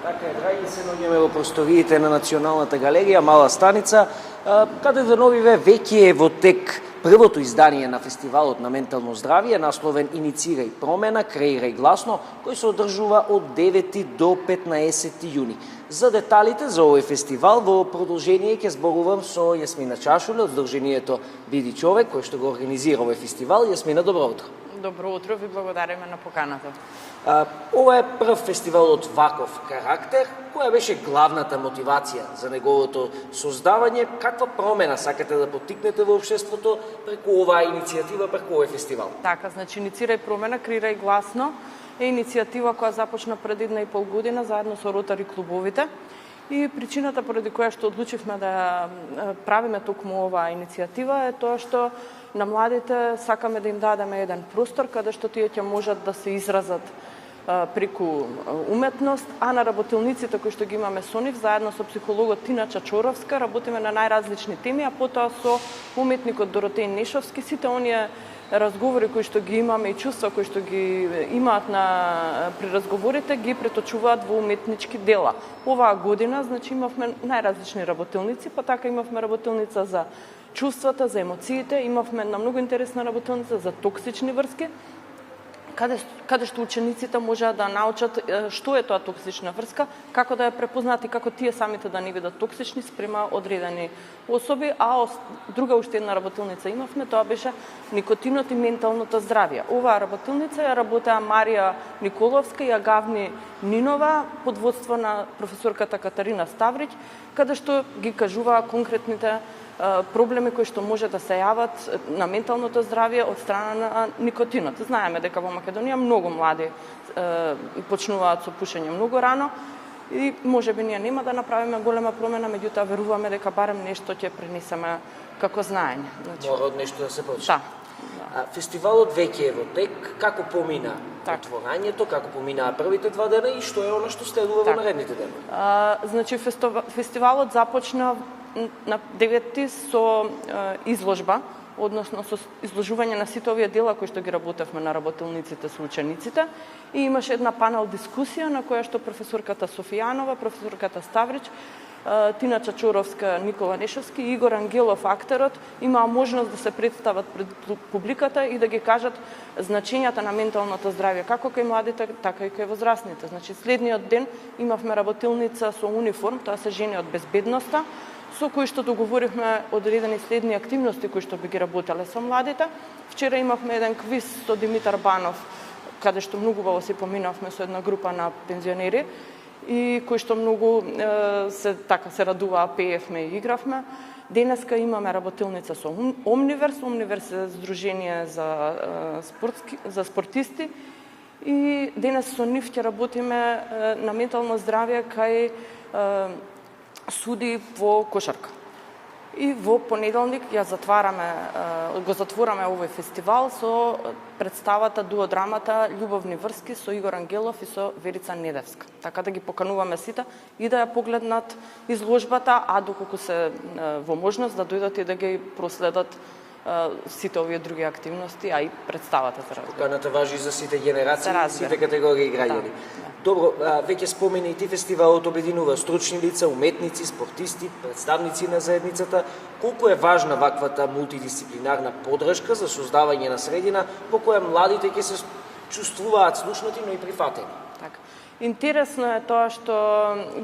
Така е, драги, се наоѓаме во просториите на Националната галерија Мала Станица, каде деновиве веќе е во тек првото издание на фестивалот на ментално здравје, насловен Иницирај промена, креирај гласно, кој се одржува од 9 до 15 јуни. За деталите за овој фестивал во продолжение ќе зборувам со Јасмина Чашуле од Сдруженијето Биди човек, кој што го организира овој фестивал. Јасмина, добро утро. Добро утро, ви благодариме на поканата. Ова е прв фестивал од ваков карактер. Која беше главната мотивација за неговото создавање? Каква промена сакате да поттикнете во општеството преку оваа иницијатива, преку овој фестивал? Така, значи Иницирај промена, креирај гласно е иницијатива која започна пред 1,5 година заедно со Ротари клубовите. И причината поради која што одлучивме да правиме токму оваа иницијатива е тоа што на младите сакаме да им дадеме еден простор каде што тие ќе можат да се изразат преку уметност, а на работилниците кои што ги имаме со нив, заедно со психологот Тина Чачоровска, работиме на најразлични теми, а потоа со уметникот Доротеј Нешовски, сите оние разговори кои што ги имаме и чувства кои што ги имаат при разговорите ги преточуваат во уметнички дела. Оваа година, значи, имавме најразлични работилници, па така имавме работилница за чувствата, за емоциите, имавме една многу интересна работилница за токсични врски, каде што учениците можеа да научат што е тоа токсична врска, како да ја препознаат и како тие самите да не бидат токсични спрема одредени особи, а друга уште една работилница имавме, тоа беше никотинот и менталното здравје. Оваа работилница ја работеа Марија Николовска и Агавни Нинова под водство на професорката Катарина Ставрич, каде што ги кажуваа конкретните проблеми кои што може да се јават на менталното здравје од страна на никотинот. Знаеме дека во Македонија многу млади почнуваат со пушење многу рано и можеби ние нема да направиме голема промена, меѓутоа веруваме дека барем нешто ќе пренесеме како знаење. Значи, мора од нешто да се почне. Да. Фестивалот веќе е во тек. Како помина отворањето, како поминаа првите 2 дена и што е она што следува во наредните дена? Значи фестивалот започна на 9 со изложба, односно со изложување на сите овие дела кои што ги работевме на работилниците со учениците, и имаше една панел дискусија на која што професорката Софијанова, професорката Ставрич, Тина Чачоровска, Никола Нешовски и Игор Ангелов, актерот, имаа можност да се представат пред публиката и да ги кажат значењата на менталното здравје, како кај младите, така и кај возрастните. Значи, следниот ден имавме работилница со униформ, тоа се жени од безбедноста, со кои што договоривме одредени следни активности кои што би ги работеле со младите. Вчера имавме еден квиз со Димитар Банов, каде што многу убаво се поминавме со една група на пензионери и кои што многу се радуваа, пеевме и игравме. Денеска имаме работилница со Омниверс. Омниверс е здружение за спортисти и денес со нив ќе работиме на ментално здравје кај суди во кошарка. И во понеделник го затвораме овој фестивал со представата дуодрамата Љубовни врски со Игор Ангелов и со Верица Недевска. Така да ги покануваме сите и да ја погледнат изложбата, а доколку се во можност да дојдат и да ги проследат сите овие други активности, а и представата за разбира. Поканата важи за сите генерации, сите категории граѓани. Добро, веќе спомени и ти фестивалот обединува стручни лица, уметници, спортисти, представници на заедницата. Колку е важна ваквата мултидисциплинарна подршка за создавање на средина во која младите ќе се чувствуваат слушнати, но и прифатени? Така. Интересно е тоа што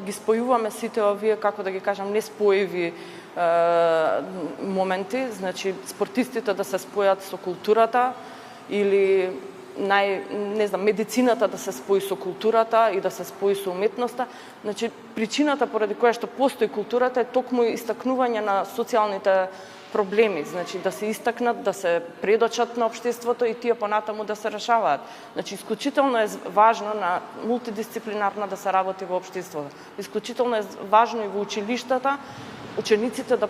ги спојуваме сите овие, како да ги кажам, неспојиви моменти, значи спортистите да се спојат со културата или медицината да се спои со културата и да се спои со уметноста. Значи, причината поради која што постои културата е токму истакнување на социјалните проблеми, значи да се истакнат, да се предочат на општеството и тие понатаму да се решаваат. Значи, исклучително е важно на мултидисциплинарно да се работи во општеството. Исклучително е важно и во училиштата учениците да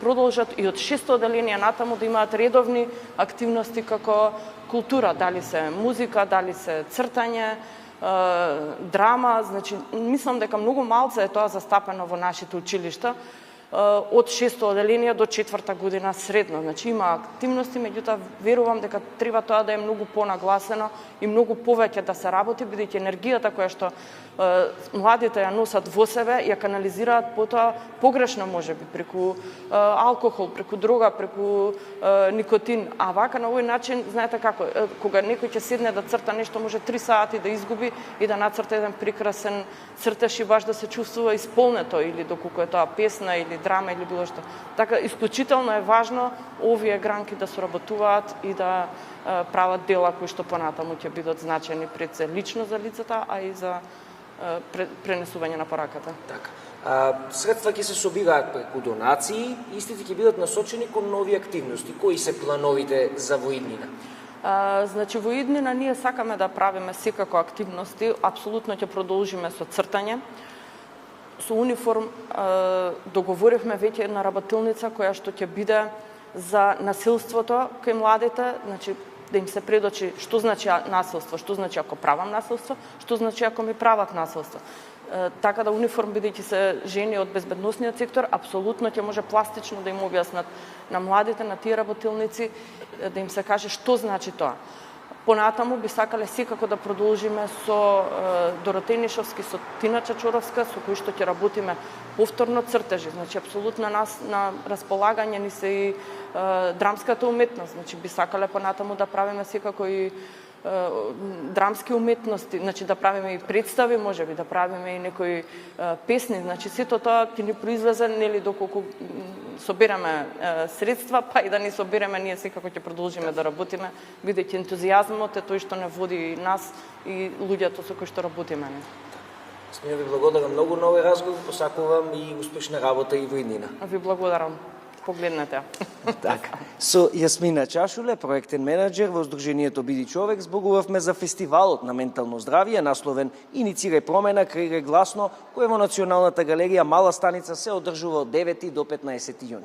продолжат и од 600 оделенија натаму да имаат редовни активности како култура, дали се музика, дали се цртање, драма, значи мислам дека многу малце е тоа застапено во нашите училишта. од 6 оделение до 4-та година средно. Значи има активности, меѓутоа верувам дека треба тоа да е многу понагласено и многу повеќе да се работи, бидејќи енергијата која што младите ја носат во себе, ја канализираат потоа погрешно можеби преку алкохол, преку дрога, преку никотин. А вака на овој начин, знаете како, кога некој ќе седне да црта нешто, може 3 сати да изгуби и да нацрта еден прекрасен цртеж и баш да се чувствува исполнето, или доколку е тоа песна или драма или било што. Така, исклучително е важно овие гранки да соработуваат и да прават дела кои што понатаму ќе бидат значени пред се лично за лицата, а и за пренесување на пораката. Така. Средства ќе се собираат преку донации, истите ќе бидат насочени кон нови активности. Кои се плановите за во иднина? Значи, во иднина ние сакаме да правиме секако активности, апсолутно ќе продолжиме со цртање. Со униформ договоривме веќе една работилница која што ќе биде за насилството кај младите, значи да им се предочи што значи насилство, што значи ако правам насилство, што значи ако ми прават насилство. Така да униформ, бидејќи се жени од безбедносниот сектор, апсолутно ќе може пластично да им објаснат на младите, на тие работилници, да им се каже што значи тоа. Понатаму би сакале секако да продолжиме со Доротеј Нишовски, со Тина Чачоровска, со кои што ќе работиме повторно цртежи. Значи, апсолутно нас на располагање ни се и драмската уметност. Значи, би сакале понатаму да правиме секако и драмски уметности, значи да правиме и представи, можеби да правиме и некои песни, значи сето тоа ќе ни произлезе, нели, доколку собереме средства, па и да ни собереме, ние секако ќе продолжиме да работиме, бидејќи ентузијазмот е тој што не води и нас и луѓето со кои што работиме. Смеја ви благодарам многу на овој разговор, посакувам и успешна работа и во иднина. Ви благодарам. Погледнете. Така. Со Јасмина Чашуле, проектен менаџер во Сдруженијето Биди човек, збогувавме за фестивалот на ментално здравје, насловен Иницирај промена, креирај гласно, кој во Националната галерија Мала Станица се одржува од 9 до 15 јуни.